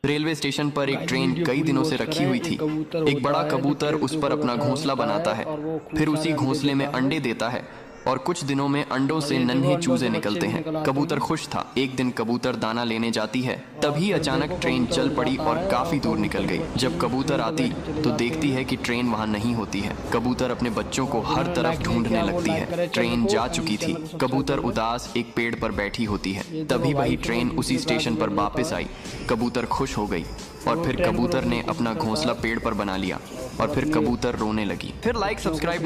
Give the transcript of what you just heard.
Railway station पर एक train कई दिनों से रखी हुई थी। एक बड़ा कबूतर उस पर अपना घोंसला बनाता है, फिर उसी घोंसले में अंडे देता है और कुछ दिनों में अंडों से नन्हे चूजे निकलते हैं। कबूतर खुश था। एक दिन कबूतर दाना लेने जाती है, तभी अचानक ट्रेन चल पड़ी और काफी दूर निकल गई। जब कबूतर आती तो देखती है कि ट्रेन वहां नहीं होती है। कबूतर अपने बच्चों को हर तरफ ढूंढने लगती है। ट्रेन जा चुकी थी। कबूतर उदास एक पेड़ पर बैठी होती है। तभी वही ट्रेन उसी स्टेशन पर वापस आई। कबूतर खुश हो गई और फिर कबूतर ने अपना घोंसला पेड़ पर बना लिया और फिर कबूतर रोने लगी। फिर लाइक सब्सक्राइब